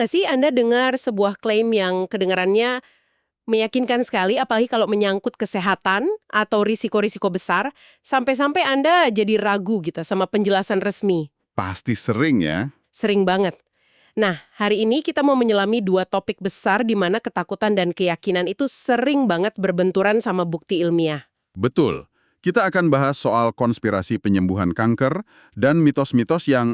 nggak sih Anda dengar sebuah klaim yang kedengarannya meyakinkan sekali, apalagi kalau menyangkut kesehatan atau risiko-risiko besar, sampai-sampai Anda jadi ragu gitu sama penjelasan resmi? Pasti sering ya. Sering banget. Nah, hari ini kita mau menyelami dua topik besar di mana ketakutan dan keyakinan itu sering banget berbenturan sama bukti ilmiah. Betul. Kita akan bahas soal konspirasi penyembuhan kanker dan mitos-mitos yang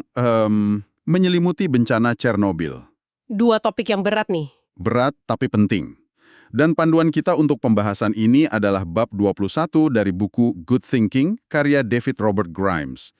menyelimuti bencana Chernobyl. Dua topik yang berat nih. Berat tapi penting. Dan panduan kita untuk pembahasan ini adalah bab 21 dari buku Good Thinking, karya David Robert Grimes.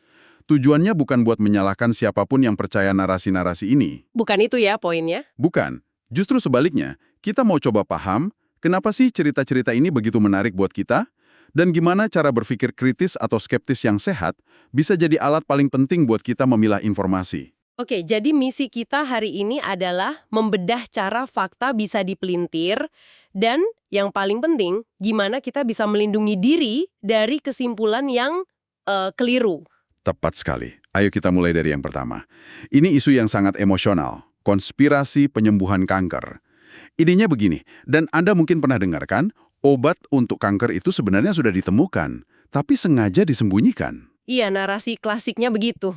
Tujuannya bukan buat menyalahkan siapapun yang percaya narasi-narasi ini. Bukan itu ya poinnya? Bukan. Justru sebaliknya, kita mau coba paham kenapa sih cerita-cerita ini begitu menarik buat kita, dan gimana cara berpikir kritis atau skeptis yang sehat bisa jadi alat paling penting buat kita memilah informasi. Oke, jadi misi kita hari ini adalah membedah cara fakta bisa dipelintir dan yang paling penting, gimana kita bisa melindungi diri dari kesimpulan yang keliru. Tepat sekali. Ayo kita mulai dari yang pertama. Ini isu yang sangat emosional, konspirasi penyembuhan kanker. Idenya begini, dan Anda mungkin pernah dengarkan, obat untuk kanker itu sebenarnya sudah ditemukan, tapi sengaja disembunyikan. Iya, narasi klasiknya begitu.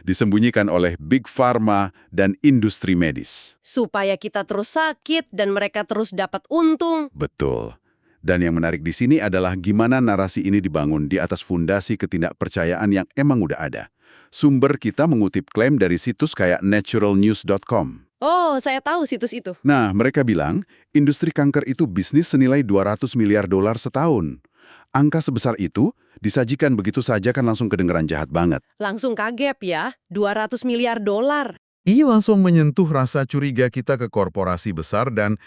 Disembunyikan oleh Big Pharma dan industri medis. Supaya kita terus sakit dan mereka terus dapat untung. Betul. Dan yang menarik di sini adalah gimana narasi ini dibangun di atas fundasi ketidakpercayaan yang emang udah ada. Sumber kita mengutip klaim dari situs kayak naturalnews.com. Oh, saya tahu situs itu. Nah, mereka bilang, industri kanker itu bisnis senilai 200 miliar dolar setahun. Angka sebesar itu disajikan begitu saja kan langsung kedengeran jahat banget. Langsung kaget ya, 200 miliar dolar. Ini langsung menyentuh rasa curiga kita ke korporasi besar dan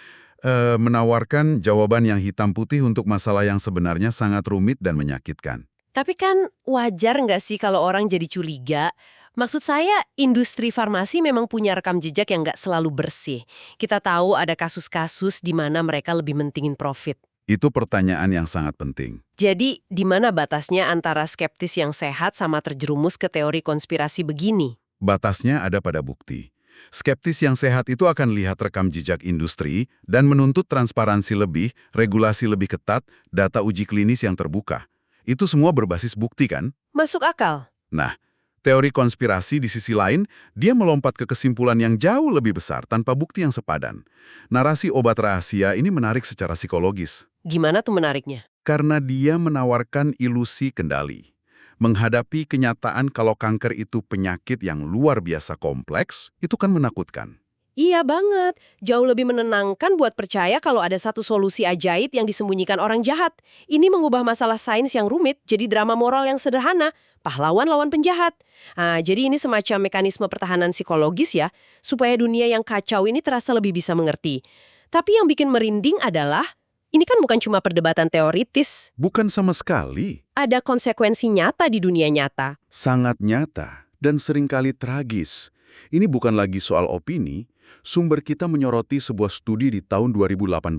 menawarkan jawaban yang hitam putih untuk masalah yang sebenarnya sangat rumit dan menyakitkan. Tapi kan wajar nggak sih kalau orang jadi curiga? Maksud saya, industri farmasi memang punya rekam jejak yang nggak selalu bersih. Kita tahu ada kasus-kasus di mana mereka lebih mentingin profit. Itu pertanyaan yang sangat penting. Jadi, di mana batasnya antara skeptis yang sehat sama terjerumus ke teori konspirasi begini? Batasnya ada pada bukti. Skeptis yang sehat itu akan lihat rekam jejak industri dan menuntut transparansi lebih, regulasi lebih ketat, data uji klinis yang terbuka. Itu semua berbasis bukti kan? Masuk akal. Nah, teori konspirasi di sisi lain, dia melompat ke kesimpulan yang jauh lebih besar tanpa bukti yang sepadan. Narasi obat rahasia ini menarik secara psikologis. Gimana tuh menariknya? Karena dia menawarkan ilusi kendali. Menghadapi kenyataan kalau kanker itu penyakit yang luar biasa kompleks, itu kan menakutkan. Iya banget. Jauh lebih menenangkan buat percaya kalau ada satu solusi ajaib yang disembunyikan orang jahat. Ini mengubah masalah sains yang rumit jadi drama moral yang sederhana. Pahlawan lawan penjahat. Nah, jadi ini semacam mekanisme pertahanan psikologis ya, supaya dunia yang kacau ini terasa lebih bisa mengerti. Tapi yang bikin merinding adalah, ini kan bukan cuma perdebatan teoritis. Bukan sama sekali. Ada konsekuensi nyata di dunia nyata. Sangat nyata dan seringkali tragis. Ini bukan lagi soal opini. Sumber kita menyoroti sebuah studi di tahun 2018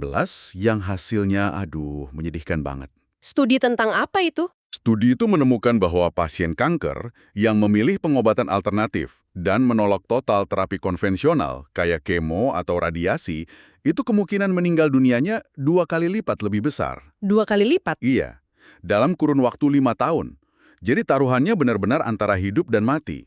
yang hasilnya, menyedihkan banget. Studi tentang apa itu? Studi itu menemukan bahwa pasien kanker yang memilih pengobatan alternatif dan menolak total terapi konvensional kayak kemo atau radiasi, itu kemungkinan meninggal dunianya 2 kali lipat lebih besar. 2 kali lipat? Iya, dalam kurun waktu 5 tahun. Jadi taruhannya benar-benar antara hidup dan mati.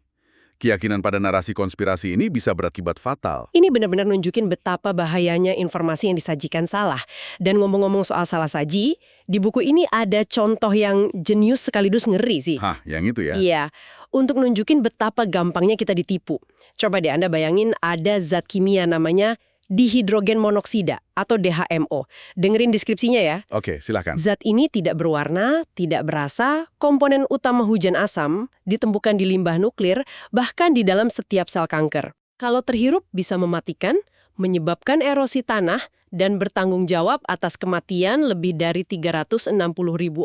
Keyakinan pada narasi konspirasi ini bisa berakibat fatal. Ini benar-benar nunjukin betapa bahayanya informasi yang disajikan salah. Dan ngomong-ngomong soal salah saji, di buku ini ada contoh yang jenius sekaligus ngeri sih. Hah, yang itu ya? Iya, untuk nunjukin betapa gampangnya kita ditipu. Coba deh Anda bayangin ada zat kimia namanya dihidrogen monoksida atau DHMO. Dengerin deskripsinya ya. Oke, silakan. Zat ini tidak berwarna, tidak berasa, komponen utama hujan asam, ditemukan di limbah nuklir, bahkan di dalam setiap sel kanker. Kalau terhirup bisa mematikan, menyebabkan erosi tanah, dan bertanggung jawab atas kematian lebih dari 360.000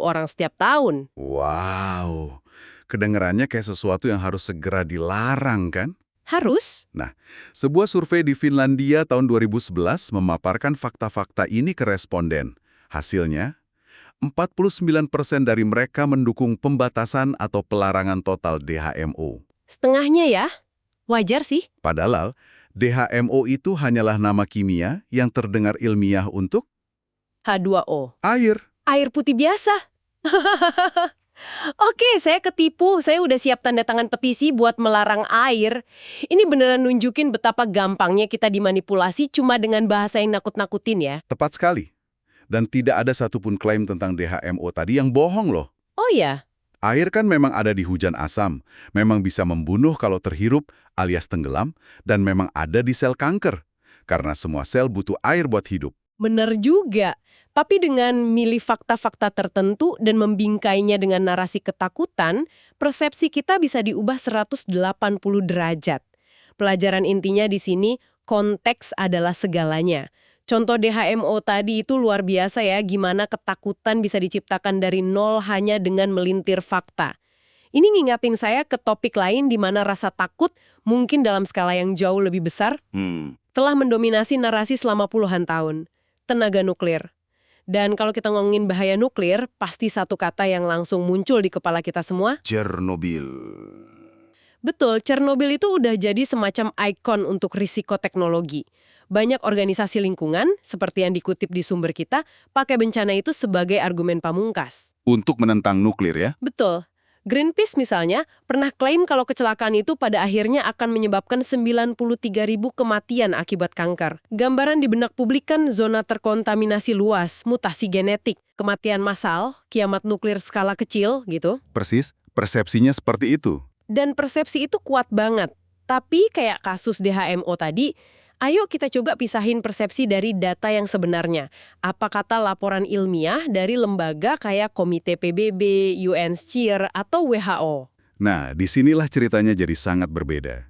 orang setiap tahun. Wow, kedengarannya kayak sesuatu yang harus segera dilarang kan? Harus? Nah, sebuah survei di Finlandia tahun 2011 memaparkan fakta-fakta ini ke responden. Hasilnya, 49% dari mereka mendukung pembatasan atau pelarangan total DHMO. Setengahnya ya? Wajar sih. Padahal, DHMO itu hanyalah nama kimia yang terdengar ilmiah untuk H2O. air. Air putih biasa. Oke, saya ketipu. Saya udah siap tanda tangan petisi buat melarang air. Ini beneran nunjukin betapa gampangnya kita dimanipulasi cuma dengan bahasa yang nakut-nakutin ya. Tepat sekali. Dan tidak ada satupun klaim tentang DHMO tadi yang bohong loh. Oh ya, Air kan memang ada di hujan asam, memang bisa membunuh kalau terhirup alias tenggelam, dan memang ada di sel kanker. Karena semua sel butuh air buat hidup. bener juga. Tapi dengan milih fakta-fakta tertentu dan membingkainya dengan narasi ketakutan, persepsi kita bisa diubah 180 derajat. Pelajaran intinya di sini, konteks adalah segalanya. Contoh DHMO tadi itu luar biasa ya, gimana ketakutan bisa diciptakan dari nol hanya dengan melintir fakta. Ini ngingatin saya ke topik lain di mana rasa takut, mungkin dalam skala yang jauh lebih besar, telah mendominasi narasi selama puluhan tahun. Tenaga nuklir. Dan kalau kita ngomongin bahaya nuklir, pasti satu kata yang langsung muncul di kepala kita semua. Chernobyl. Betul, Chernobyl itu udah jadi semacam ikon untuk risiko teknologi. Banyak organisasi lingkungan, seperti yang dikutip di sumber kita, pakai bencana itu sebagai argumen pamungkas. Untuk menentang nuklir ya? Betul. Greenpeace misalnya pernah klaim kalau kecelakaan itu pada akhirnya akan menyebabkan 93.000 kematian akibat kanker. Gambaran di benak publik kan zona terkontaminasi luas, mutasi genetik, kematian massal, kiamat nuklir skala kecil gitu. Persis, persepsinya seperti itu. Dan persepsi itu kuat banget. Tapi kayak kasus DHMO tadi, ayo kita coba pisahin persepsi dari data yang sebenarnya. Apa kata laporan ilmiah dari lembaga kayak Komite PBB, UN SCHER, atau WHO? Nah, disinilah ceritanya jadi sangat berbeda.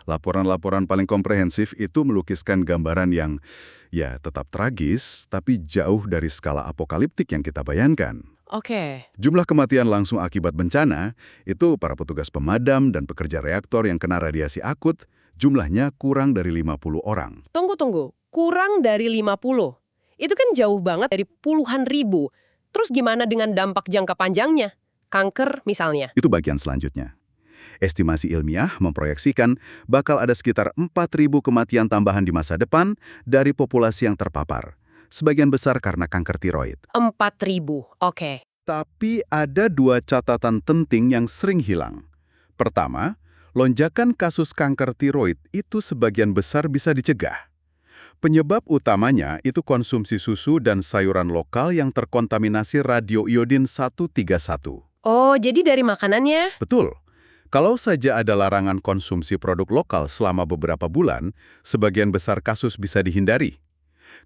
Laporan-laporan paling komprehensif itu melukiskan gambaran yang, ya tetap tragis, tapi jauh dari skala apokaliptik yang kita bayangkan. Oke. Jumlah kematian langsung akibat bencana, itu para petugas pemadam dan pekerja reaktor yang kena radiasi akut, jumlahnya kurang dari 50 orang. Tunggu. Kurang dari 50. Itu kan jauh banget dari puluhan ribu. Terus gimana dengan dampak jangka panjangnya? Kanker misalnya. Itu bagian selanjutnya. Estimasi ilmiah memproyeksikan bakal ada sekitar 4.000 kematian tambahan di masa depan dari populasi yang terpapar. Sebagian besar karena kanker tiroid. 4.000, oke. Tapi ada dua catatan penting yang sering hilang. Pertama, lonjakan kasus kanker tiroid itu sebagian besar bisa dicegah. Penyebab utamanya itu konsumsi susu dan sayuran lokal yang terkontaminasi radioiodin 131. Oh, jadi dari makanannya? Betul. Kalau saja ada larangan konsumsi produk lokal selama beberapa bulan, sebagian besar kasus bisa dihindari.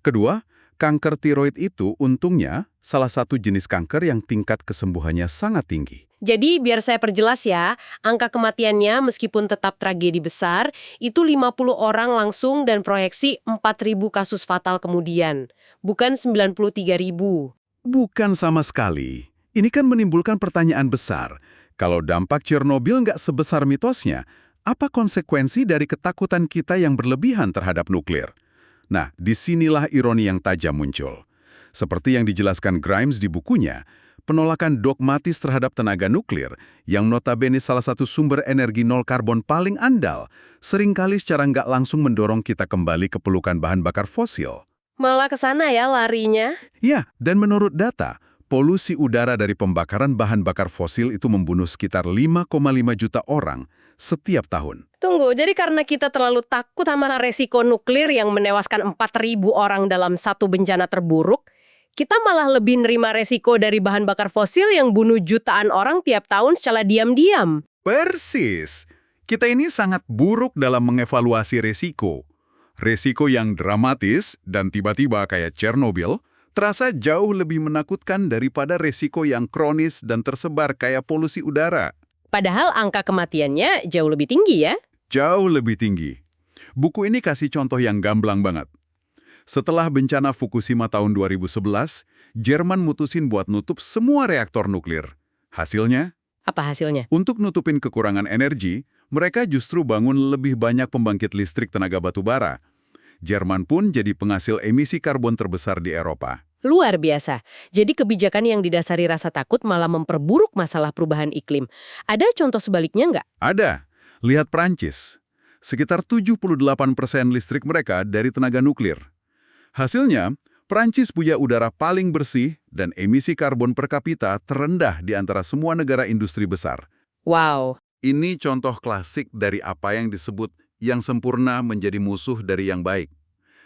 Kedua, kanker tiroid itu untungnya salah satu jenis kanker yang tingkat kesembuhannya sangat tinggi. Jadi biar saya perjelas ya, angka kematiannya meskipun tetap tragedi besar, itu 50 orang langsung dan proyeksi 4.000 kasus fatal kemudian, bukan 93.000. Bukan sama sekali. Ini kan menimbulkan pertanyaan besar. Kalau dampak Chernobyl nggak sebesar mitosnya, apa konsekuensi dari ketakutan kita yang berlebihan terhadap nuklir? Nah, disinilah ironi yang tajam muncul. Seperti yang dijelaskan Grimes di bukunya, penolakan dogmatis terhadap tenaga nuklir, yang notabene salah satu sumber energi nol karbon paling andal, seringkali secara nggak langsung mendorong kita kembali ke pelukan bahan bakar fosil. Malah ke sana ya larinya. Ya, dan menurut data, polusi udara dari pembakaran bahan bakar fosil itu membunuh sekitar 5,5 juta orang setiap tahun. Tunggu, jadi karena kita terlalu takut sama resiko nuklir yang menewaskan 4.000 orang dalam satu bencana terburuk, kita malah lebih nerima resiko dari bahan bakar fosil yang bunuh jutaan orang tiap tahun secara diam-diam. Persis. Kita ini sangat buruk dalam mengevaluasi resiko. Resiko yang dramatis dan tiba-tiba kayak Chernobyl terasa jauh lebih menakutkan daripada resiko yang kronis dan tersebar kayak polusi udara. Padahal angka kematiannya jauh lebih tinggi ya. Jauh lebih tinggi. Buku ini kasih contoh yang gamblang banget. Setelah bencana Fukushima tahun 2011, Jerman mutusin buat nutup semua reaktor nuklir. Hasilnya? Apa hasilnya? Untuk nutupin kekurangan energi, mereka justru bangun lebih banyak pembangkit listrik tenaga batu bara. Jerman pun jadi penghasil emisi karbon terbesar di Eropa. Luar biasa. Jadi kebijakan yang didasari rasa takut malah memperburuk masalah perubahan iklim. Ada contoh sebaliknya nggak? Ada. Lihat Prancis. sekitar 78% listrik mereka dari tenaga nuklir. Hasilnya, Prancis punya udara paling bersih dan emisi karbon per kapita terendah di antara semua negara industri besar. Wow. Ini contoh klasik dari apa yang disebut yang sempurna menjadi musuh dari yang baik.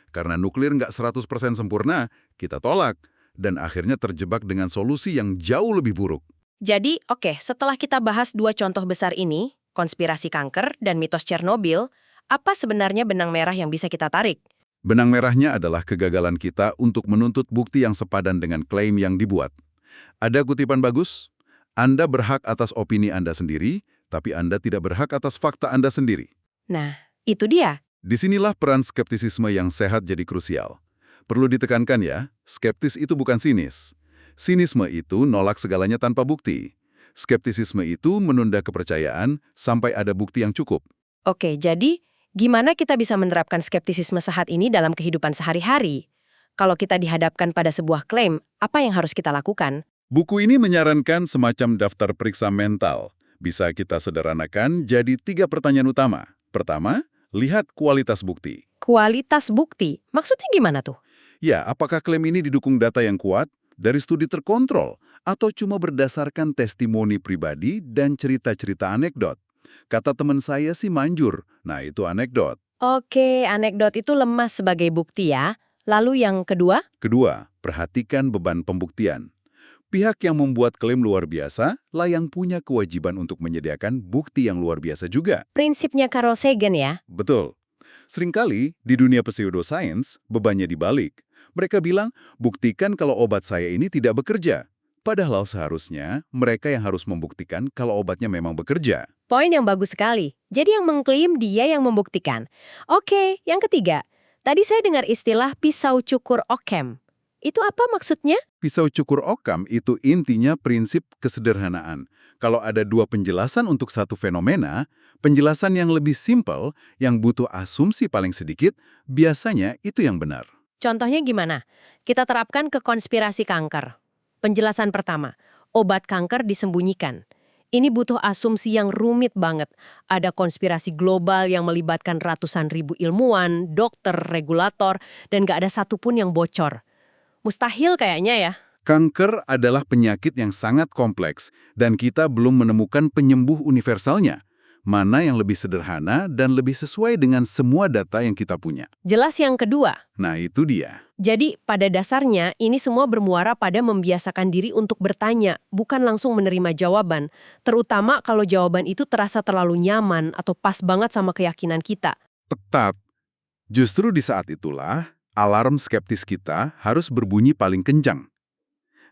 Karena nuklir nggak 100% sempurna, kita tolak, dan akhirnya terjebak dengan solusi yang jauh lebih buruk. Jadi, oke, setelah kita bahas dua contoh besar ini, konspirasi kanker dan mitos Chernobyl, apa sebenarnya benang merah yang bisa kita tarik? Benang merahnya adalah kegagalan kita untuk menuntut bukti yang sepadan dengan klaim yang dibuat. Ada kutipan bagus, Anda berhak atas opini Anda sendiri, tapi Anda tidak berhak atas fakta Anda sendiri. Nah, itu dia. Disinilah peran skeptisisme yang sehat jadi krusial. Perlu ditekankan ya, skeptis itu bukan sinis. Sinisme itu nolak segalanya tanpa bukti. Skeptisisme itu menunda kepercayaan sampai ada bukti yang cukup. Oke, jadi gimana kita bisa menerapkan skeptisisme sehat ini dalam kehidupan sehari-hari? Kalau kita dihadapkan pada sebuah klaim, apa yang harus kita lakukan? Buku ini menyarankan semacam daftar periksa mental. Bisa kita sederhanakan jadi 3 pertanyaan utama. Pertama, lihat kualitas bukti. Kualitas bukti, maksudnya gimana tuh? Ya, apakah klaim ini didukung data yang kuat, dari studi terkontrol, atau cuma berdasarkan testimoni pribadi dan cerita-cerita anekdot? Kata teman saya sih manjur, nah itu anekdot. Oke, anekdot itu lemah sebagai bukti ya. Lalu yang kedua? Kedua, perhatikan beban pembuktian. Pihak yang membuat klaim luar biasa lah yang punya kewajiban untuk menyediakan bukti yang luar biasa juga. Prinsipnya Carl Sagan ya. Betul. Seringkali di dunia pseudoscience, bebannya dibalik. Mereka bilang, buktikan kalau obat saya ini tidak bekerja. Padahal seharusnya mereka yang harus membuktikan kalau obatnya memang bekerja. Poin yang bagus sekali. Jadi yang mengklaim dia yang membuktikan. Oke, yang ketiga. Tadi saya dengar istilah pisau cukur Occam. Itu apa maksudnya? Pisau cukur Occam itu intinya prinsip kesederhanaan. Kalau ada 2 penjelasan untuk satu fenomena, penjelasan yang lebih simpel, yang butuh asumsi paling sedikit, biasanya itu yang benar. Contohnya gimana? Kita terapkan ke konspirasi kanker. Penjelasan pertama, obat kanker disembunyikan. Ini butuh asumsi yang rumit banget. Ada konspirasi global yang melibatkan ratusan ribu ilmuwan, dokter, regulator, dan gak ada satupun yang bocor. Mustahil kayaknya ya. Kanker adalah penyakit yang sangat kompleks, dan kita belum menemukan penyembuh universalnya. Mana yang lebih sederhana dan lebih sesuai dengan semua data yang kita punya. Jelas yang kedua. Nah, itu dia. Jadi, pada dasarnya, ini semua bermuara pada membiasakan diri untuk bertanya, bukan langsung menerima jawaban. Terutama kalau jawaban itu terasa terlalu nyaman atau pas banget sama keyakinan kita. Tepat. Justru di saat itulah, alarm skeptis kita harus berbunyi paling kencang.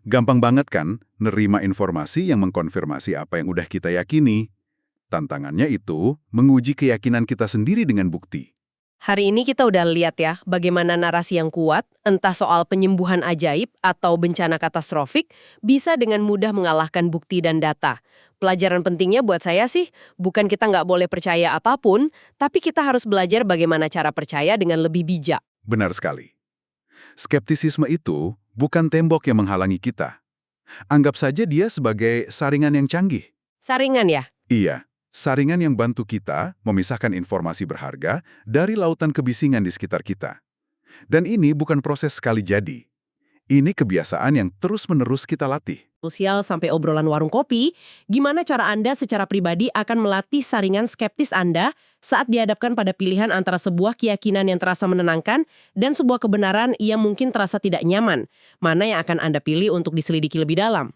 Gampang banget kan nerima informasi yang mengkonfirmasi apa yang udah kita yakini. Tantangannya itu menguji keyakinan kita sendiri dengan bukti. Hari ini kita udah lihat ya bagaimana narasi yang kuat, entah soal penyembuhan ajaib atau bencana katastrofik, bisa dengan mudah mengalahkan bukti dan data. Pelajaran pentingnya buat saya sih, bukan kita nggak boleh percaya apapun, tapi kita harus belajar bagaimana cara percaya dengan lebih bijak. Benar sekali. Skeptisisme itu bukan tembok yang menghalangi kita. Anggap saja dia sebagai saringan yang canggih. Saringan ya? Iya. Saringan yang bantu kita memisahkan informasi berharga dari lautan kebisingan di sekitar kita. Dan ini bukan proses sekali jadi. Ini kebiasaan yang terus-menerus kita latih. Sosial sampai obrolan warung kopi, gimana cara Anda secara pribadi akan melatih saringan skeptis Anda saat dihadapkan pada pilihan antara sebuah keyakinan yang terasa menenangkan dan sebuah kebenaran yang mungkin terasa tidak nyaman? Mana yang akan Anda pilih untuk diselidiki lebih dalam?